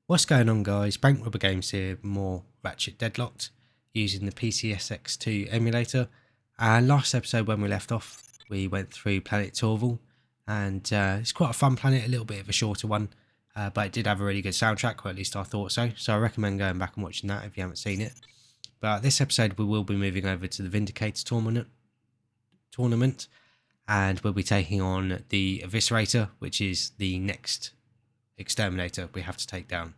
What's going on, guys? Bank Rubber Games here, more Ratchet Deadlocked using the PCSX2 emulator. And last episode when we left off, we went through Planet Torval, and it's quite a fun planet, a little bit of a shorter one, but it did have a really good soundtrack, or at least I thought so. So I recommend going back and watching that if you haven't seen it. But this episode we will be moving over to the Vindicator tournament, and we'll be taking on the Eviscerator, which is the next exterminator we have to take down.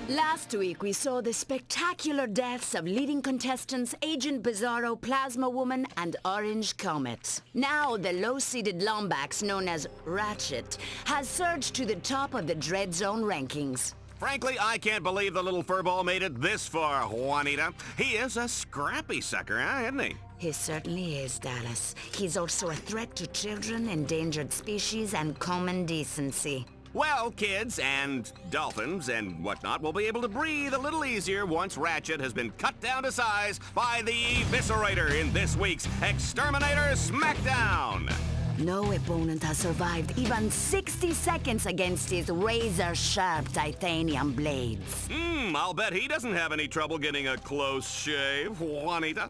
Last week, we saw the spectacular deaths of leading contestants Agent Bizarro, Plasma Woman, and Orange Comet. Now, the low-seeded Lombax, known as Ratchet, has surged to the top of the Dread Zone rankings. Frankly, I can't believe the little furball made it this far, Juanita. He is a scrappy sucker, huh, isn't he? He certainly is, Dallas. He's also a threat to children, endangered species, and common decency. Well, kids and dolphins and whatnot will be able to breathe a little easier once Ratchet has been cut down to size by the Eviscerator in this week's Exterminator Smackdown. No opponent has survived even 60 seconds against his razor-sharp titanium blades. I'll bet he doesn't have any trouble getting a close shave, Juanita.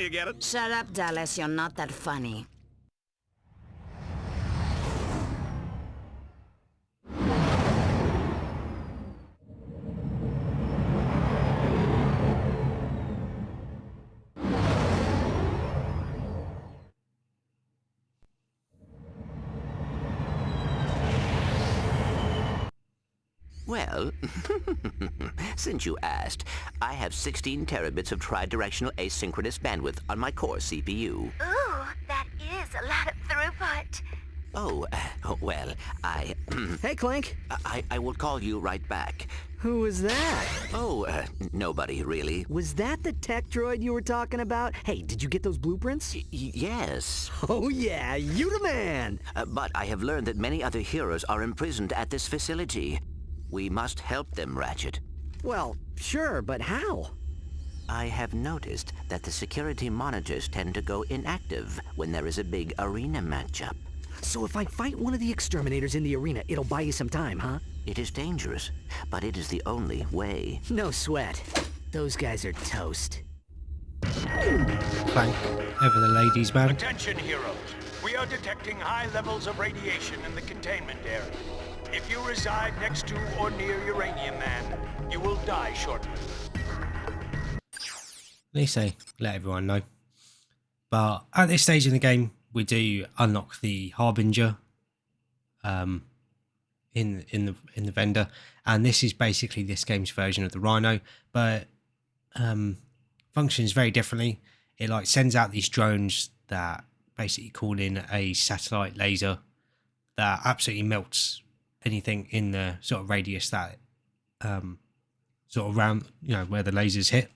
You get it? Shut up, Dallas. You're not that funny. Well, since you asked, I have 16 terabits of tri-directional asynchronous bandwidth on my core CPU. Ooh, that is a lot of throughput. Oh, well, Hey, Clank. I will call you right back. Who was that? Oh, nobody, really. Was that the tech droid you were talking about? Hey, did you get those blueprints? Yes. Oh, yeah, you the man! But I have learned that many other heroes are imprisoned at this facility. We must help them, Ratchet. Well, sure, but how? I have noticed that the security monitors tend to go inactive when there is a big arena matchup. So if I fight one of the exterminators in the arena, it'll buy you some time, huh? It is dangerous, but it is the only way. No sweat. Those guys are toast. Clank, ever the ladies' man. Attention, heroes. We are detecting high levels of radiation in the containment area. If you reside next to or near Uranium Man, you will die shortly. At least they let everyone know. But at this stage in the game, we do unlock the Harbinger in the vendor, and this is basically this game's version of the Rhino, but functions very differently. It like sends out these drones that basically call in a satellite laser that absolutely melts anything in the sort of radius that sort of around, where the lasers hit.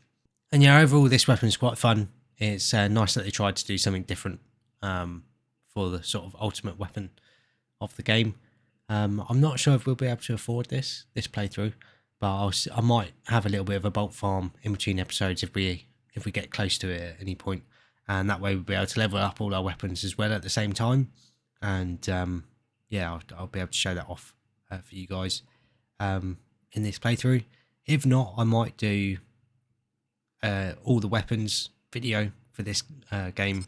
And yeah, overall this weapon is quite fun. It's nice that they tried to do something different for the sort of ultimate weapon of the game. I'm not sure if we'll be able to afford this playthrough, but I might have a little bit of a bulk farm in between episodes if we get close to it at any point, and that way we'll be able to level up all our weapons as well at the same time. And yeah, I'll be able to show that off for you guys in this playthrough. If not, I might do all the weapons video for this game,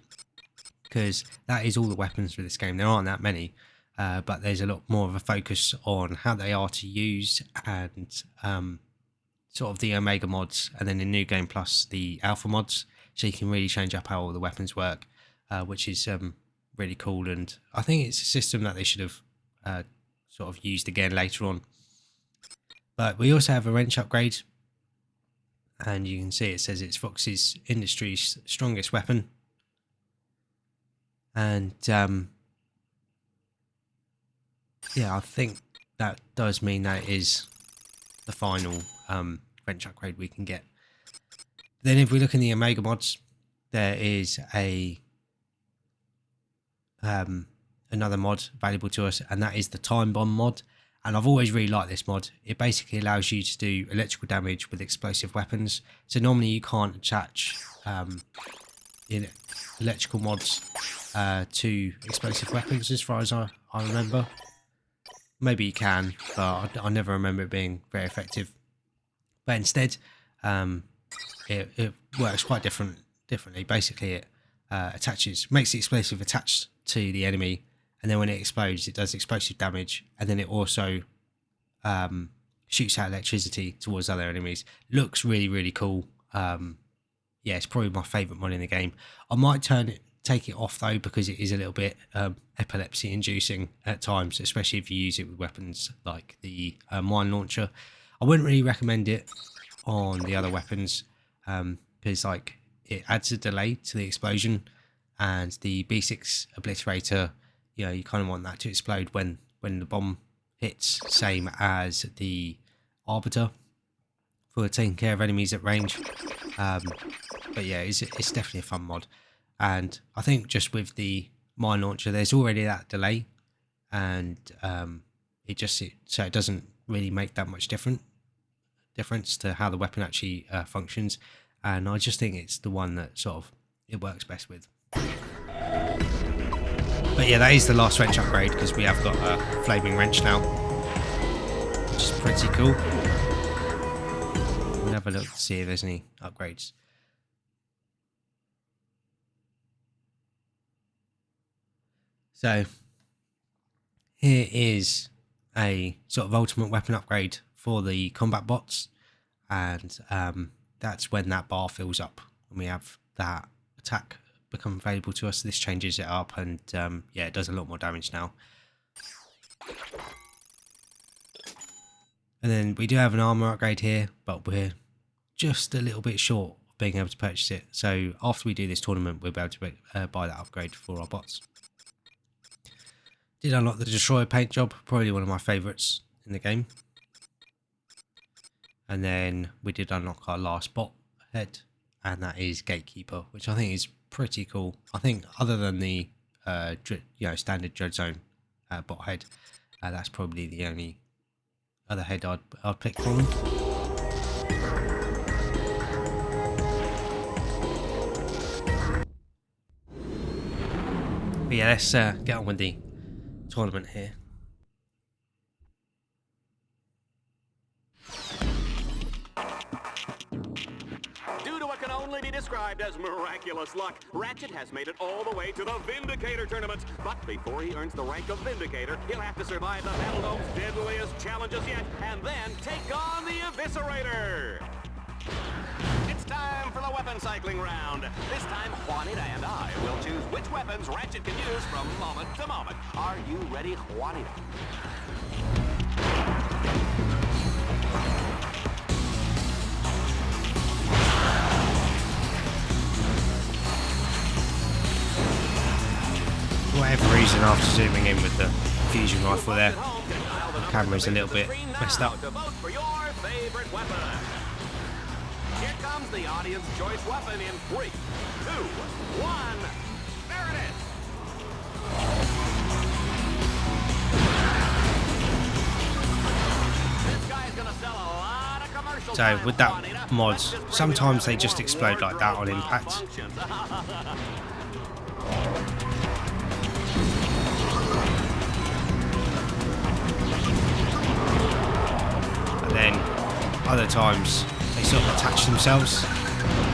because that is all the weapons for this game. There aren't that many, but there's a lot more of a focus on how they are to use, and sort of the Omega mods, and then in New Game Plus the Alpha mods, so you can really change up how all the weapons work, which is really cool. And I think it's a system that they should have sort of used again later on. But we also have a wrench upgrade, and you can see it says it's Fox's industry's strongest weapon. And yeah, I think that does mean that is the final wrench upgrade we can get. Then if we look in the Omega mods, there is another mod available to us, and that is the Time Bomb mod. And I've always really liked this mod. It basically allows you to do electrical damage with explosive weapons. So normally you can't attach electrical mods to explosive weapons, as far as I remember. Maybe you can, but I never remember it being very effective. But instead, it works quite differently. Basically, it makes the explosive attached to the enemy, and then when it explodes, it does explosive damage, and then it also shoots out electricity towards other enemies. Looks really, really cool. Yeah, it's probably my favourite mod in the game. I might take it off though, because it is a little bit epilepsy inducing at times, especially if you use it with weapons like the mine launcher. I wouldn't really recommend it on the other weapons, because like it adds a delay to the explosion, and the B6 obliterator, you know, you kind of want that to explode when the bomb hits, same as the arbiter for taking care of enemies at range. But yeah, it's definitely a fun mod. And I think just with the mine launcher, there's already that delay, and so it doesn't really make that much difference to how the weapon actually functions. And I just think it's the one that sort of it works best with. But yeah, that is the last wrench upgrade, because we have got a flaming wrench now, which is pretty cool. We'll have a look to see if there's any upgrades. So here is a sort of ultimate weapon upgrade for the combat bots, and that's when that bar fills up and we have that attack become available to us. This changes it up, and yeah, it does a lot more damage now. And then we do have an armor upgrade here, but we're just a little bit short of being able to purchase it. So after we do this tournament, we'll be able to buy that upgrade for our bots. Did unlock the destroyer paint job, probably one of my favourites in the game. And then we did unlock our last bot head, and that is Gatekeeper, which I think is pretty cool. I think other than the standard Dread Zone bot head, that's probably the only other head I'd pick for them. But yeah, let's get on with the tournament here. Due to what can only be described as miraculous luck, Ratchet has made it all the way to the Vindicator tournament. But before he earns the rank of Vindicator, he'll have to survive the Battledome's deadliest challenges yet, and then take on the Eviscerator. It's time for the weapon cycling round. This time, Juanita and I will choose which weapons Ratchet can use from moment to moment. Are you ready, Juanita? For whatever reason, after zooming in with the fusion rifle there, the camera's a little bit messed up. Here comes the audience choice weapon in 3, 2, 1. There it is. This guy's gonna sell a lot of commercial So time, with that Juanita. mods, sometimes they just explode like that on impact. But then other times they sort of attach themselves to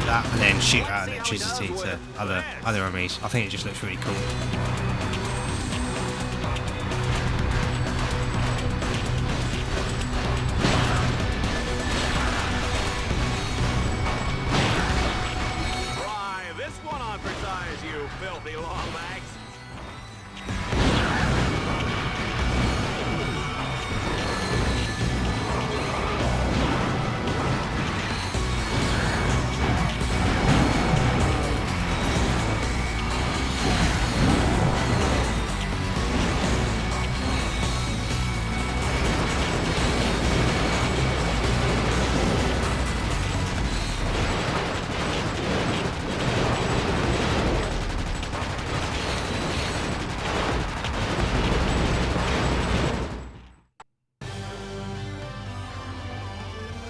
that and then shoot out electricity to other enemies. I think it just looks really cool. Try this one on for size, you filthy longbags.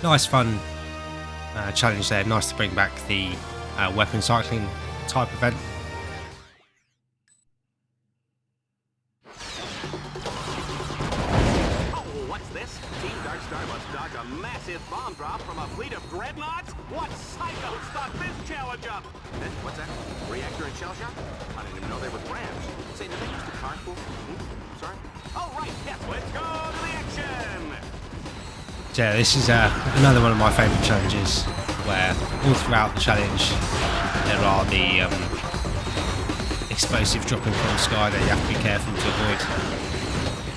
nice fun challenge there. Nice to bring back the weapon cycling type event. A massive bomb drop from a fleet of dreadnoughts? What psycho stuck this challenge up? What's that? Reactor and shell shock? I didn't even know they were brands. Say, did they use the carpool? Sorry? Oh, right, yes, let's go to the action! Yeah, this is another one of my favourite challenges, where all throughout the challenge there are the explosives dropping from the sky that you have to be careful to avoid.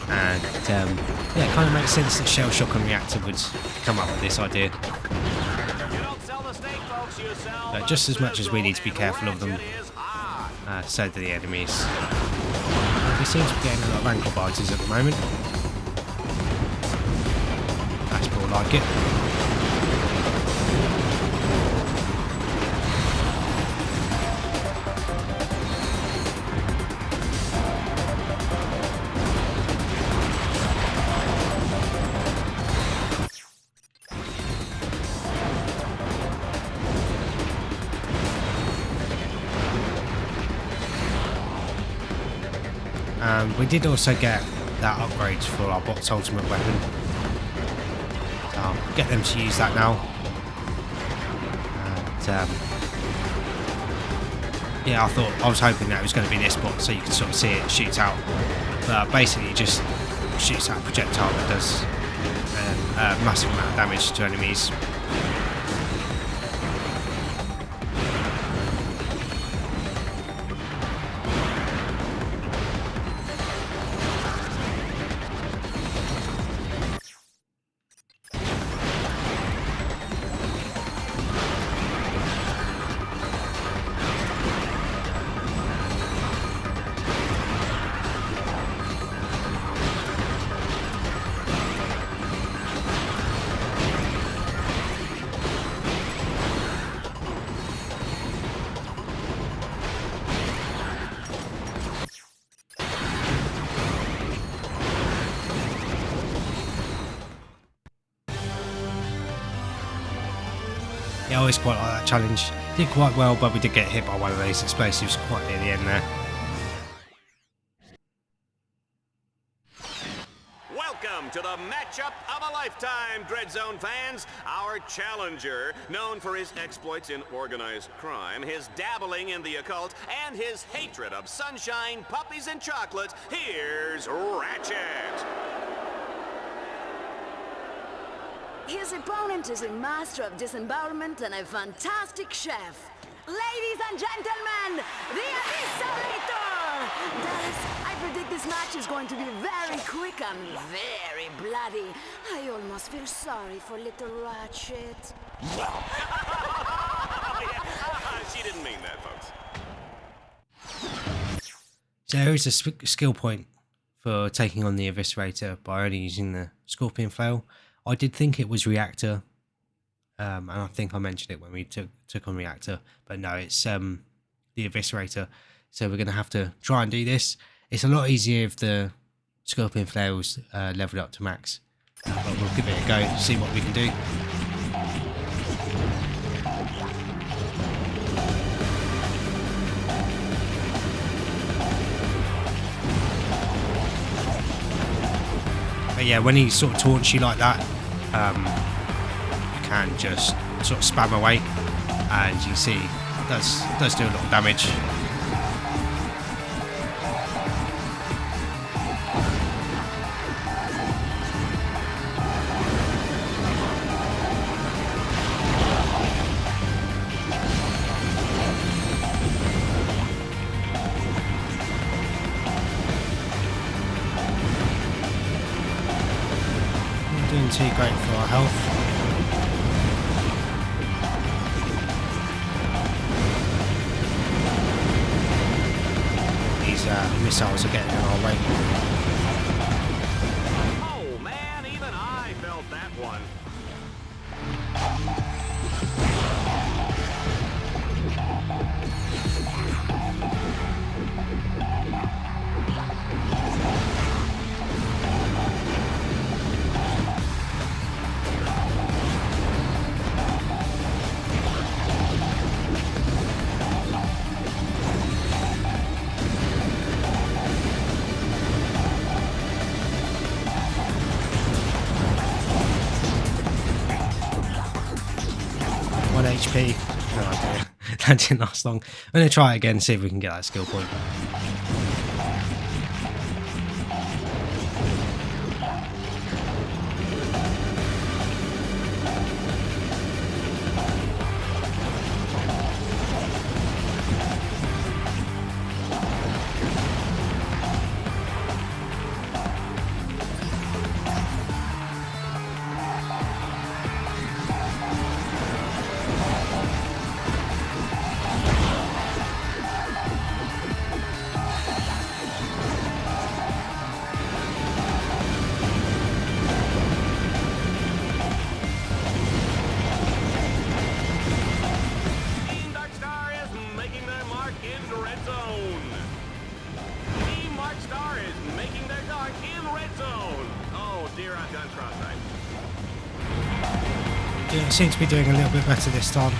And yeah, it kind of makes sense that shell shock and reactor would come up with this idea. But just as much as we need to be careful of them, so do the enemies. We seem to be getting a lot of ankle biters at the moment. That's more like it. We did also get that upgrade for our bot's ultimate weapon. So I'll get them to use that now. And yeah, I was hoping that it was going to be this bot so you can sort of see it shoot out. But basically it just shoots out a projectile that does a massive amount of damage to enemies. Yeah, I always quite like that challenge. Did quite well, but we did get hit by one of those explosives quite near the end there. Welcome to the matchup of a lifetime, Dreadzone fans. Our challenger, known for his exploits in organized crime, his dabbling in the occult, and his hatred of sunshine, puppies, and chocolate, here's Ratchet. His opponent is a master of disembowelment and a fantastic chef. Ladies and gentlemen, the Insomniac! Dallas, I predict this match is going to be very quick and very bloody. I almost feel sorry for little Ratchet. She didn't mean that, folks. So there is a skill point for taking on the Eviscerator by only using the Scorpion Flail. I did think it was Reactor, and I think I mentioned it when we took on Reactor, but no, it's the Eviscerator. So we're going to have to try and do this. It's a lot easier if the Scorpion Flail's leveled up to max, but we'll give it a go, see what we can do. But yeah, when he sort of taunts you like that, you can just sort of spam away, and you can see it does do a lot of damage. Doing too great for our health. These missiles are getting in our way. Oh man, even I felt that one. HP. No idea. That didn't last long. I'm going to try it again, see if we can get that skill point. Yeah, it seems to be doing a little bit better this time.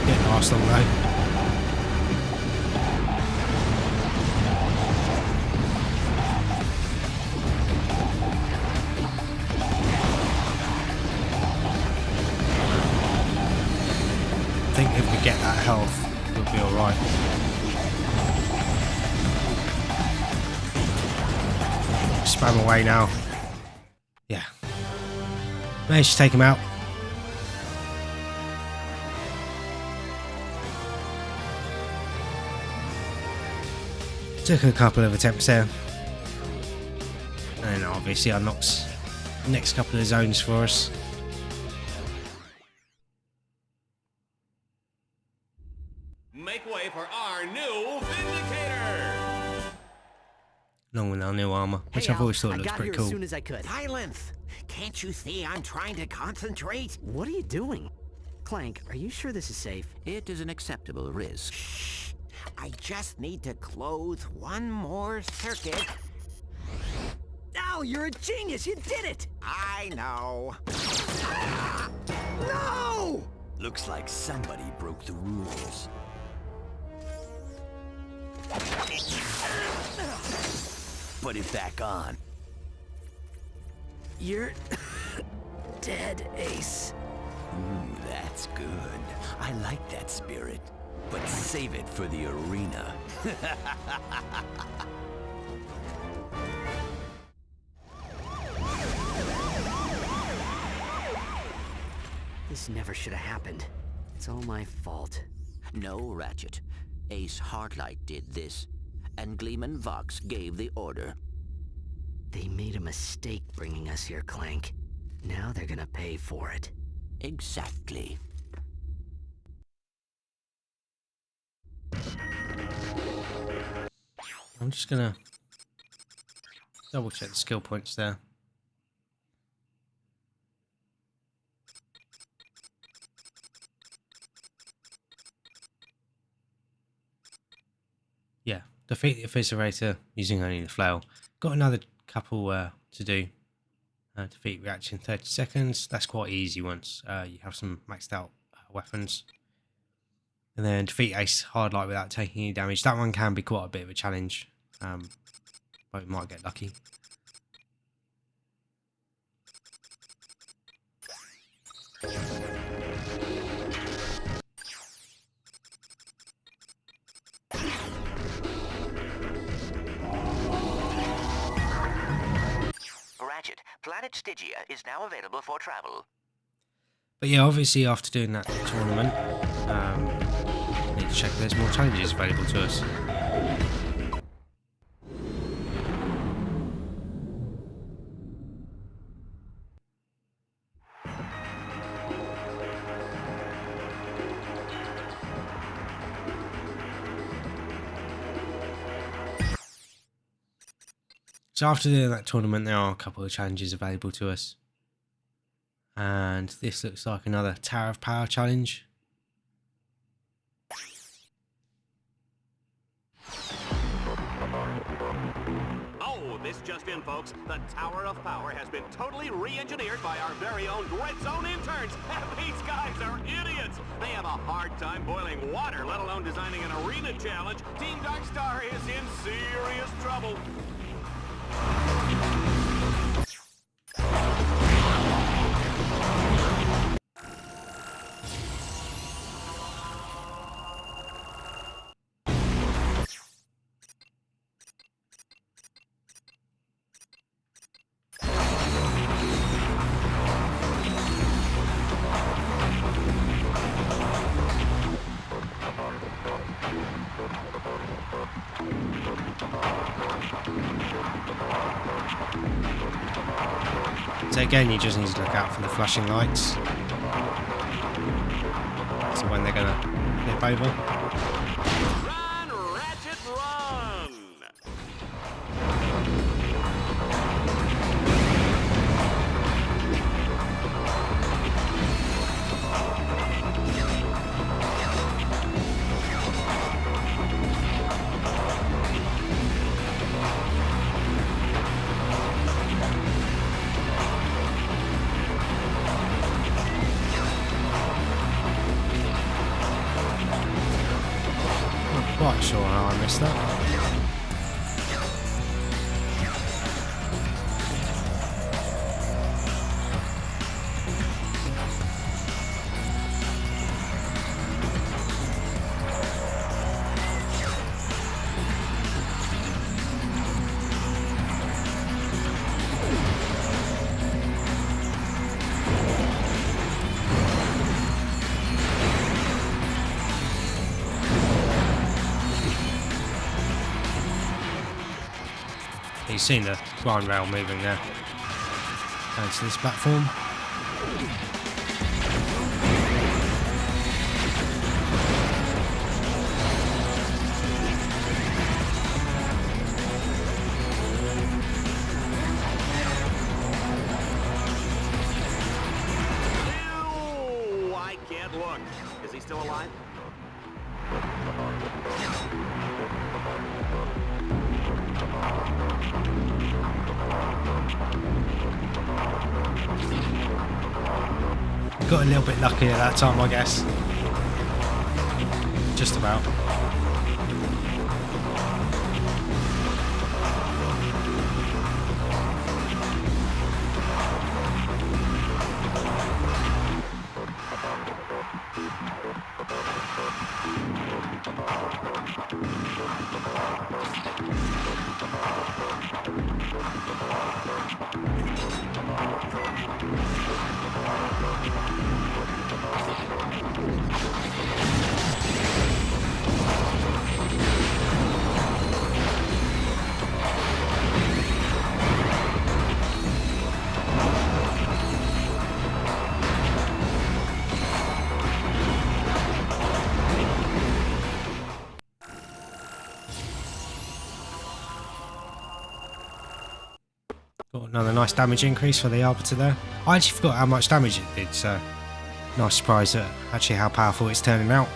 Didn't last long though. I think if we get that health, we'll be alright. Spam away now. Yeah. Managed to take him out. Took a couple of attempts there. And then obviously unlocks the next couple of zones for us. Make way for our new Vindicator! Along with our new armor, which I've always thought looks pretty cool. As soon as I could. Silence! Can't you see I'm trying to concentrate? What are you doing? Clank, are you sure this is safe? It is an acceptable risk. Shh! I just need to close one more circuit. Oh, you're a genius! You did it! I know. No! Looks like somebody broke the rules. Put it back on. You're dead, Ace. Ooh, that's good. I like that spirit. But save it for the arena. This never should have happened. It's all my fault. No, Ratchet. Ace Heartlight did this, and Gleeman Vox gave the order. They made a mistake bringing us here, Clank. Now they're gonna pay for it. Exactly. I'm just gonna double check the skill points there. Yeah, defeat the Eviscerator using only the flail. Got another couple to do. Defeat Ratchet in 30 seconds. That's quite easy once you have some maxed out weapons. And then defeat Ace Hardlight without taking any damage. That one can be quite a bit of a challenge, but we might get lucky. Ratchet, Planet Stygia is now available for travel. But yeah, obviously after doing that tournament, need to check if there's more challenges available to us. So after doing that tournament, there are a couple of challenges available to us. And this looks like another Tower of Power challenge. Oh, this just in, folks. The Tower of Power has been totally re-engineered by our very own Dread Zone interns. And these guys are idiots. They have a hard time boiling water, let alone designing an arena challenge. Team Darkstar is in serious trouble. So again, you just need to look out for the flashing lights. So when they're going to flip over. Run, Ratchet, run! Quite sure how I missed that. You've seen the grind rail moving there. Down to this platform. Ew, I can't look. Is he still alive? Got a little bit lucky at that time, I guess. Just about. Got another nice damage increase for the Arbiter there. I actually forgot how much damage it did, so nice surprise at actually how powerful it's turning out.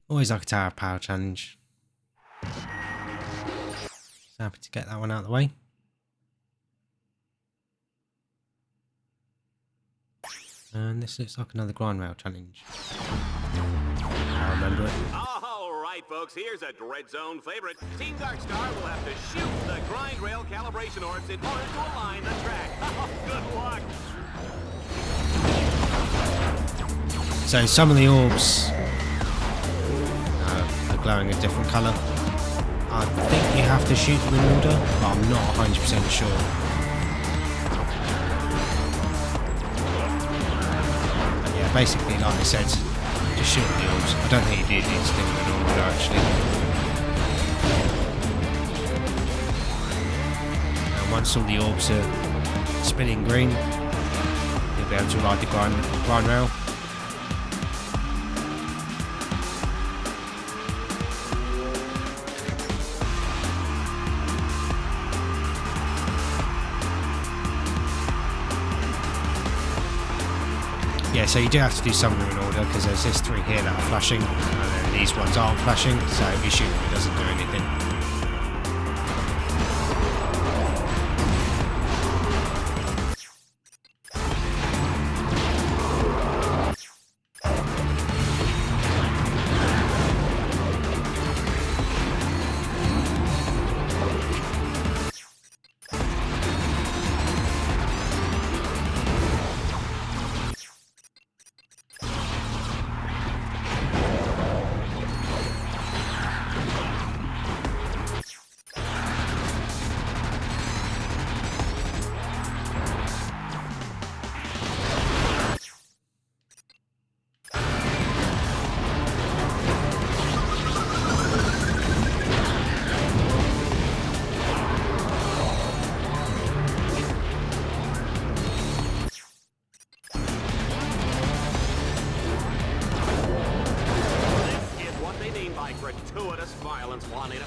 Always like a Tower of Power challenge. Happy to get that one out of the way. And this looks like another grind rail challenge. I remember it. All right, folks, here's a Dread Zone favorite. Team Darkstar will have to shoot the grind rail calibration orbs in order to align the track. Oh, good luck. So some of the orbs are glowing a different colour. I think you have to shoot them in order, but I'm not 100% sure. But yeah, basically, like I said, just shoot the orbs. I don't think you do need to do them in order, actually. And once all the orbs are spinning green, you'll be able to ride the grind rail. Yeah, so you do have to do some of them in order because there's this three here that are flashing and then these ones aren't flashing, so if you shoot them it doesn't do anything. gratuitous violence, Juanita.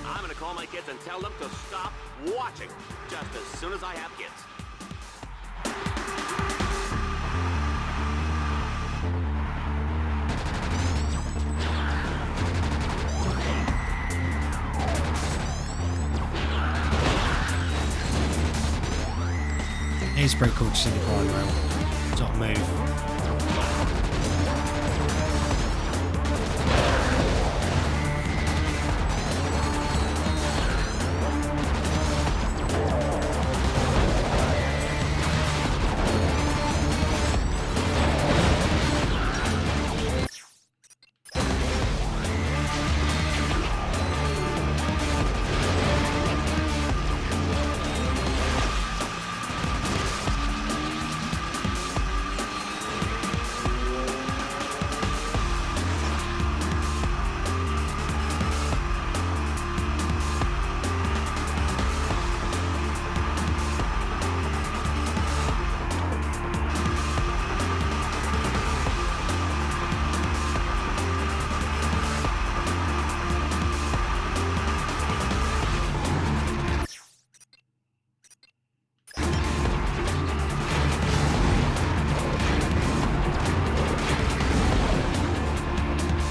I'm gonna call my kids and tell them to stop watching just as soon as I have kids. It's pretty cool to see the grind rail sort of move.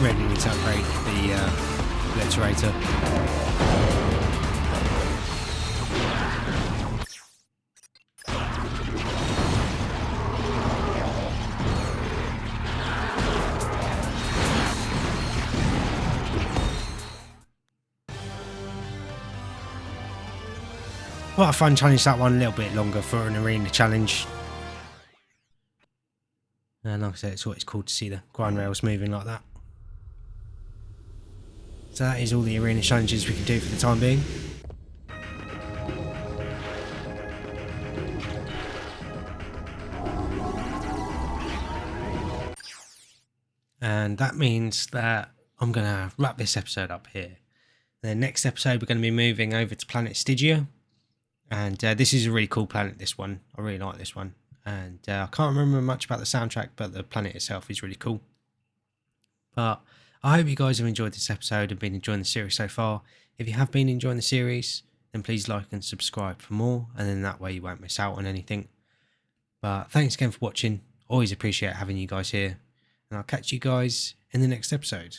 Really need to upgrade the obliterator. What a fun challenge, that one. A little bit longer for an arena challenge. And like I said, it's always cool to see the grind rails moving like that. So that is all the arena challenges we can do for the time being. And that means that I'm going to wrap this episode up here. The next episode we're going to be moving over to planet Stygia. And this is a really cool planet, this one. I really like this one. And I can't remember much about the soundtrack, but the planet itself is really cool. But I hope you guys have enjoyed this episode and been enjoying the series so far. If you have been enjoying the series, then please like and subscribe for more, and then that way you won't miss out on anything. But thanks again for watching. Always appreciate having you guys here, and I'll catch you guys in the next episode.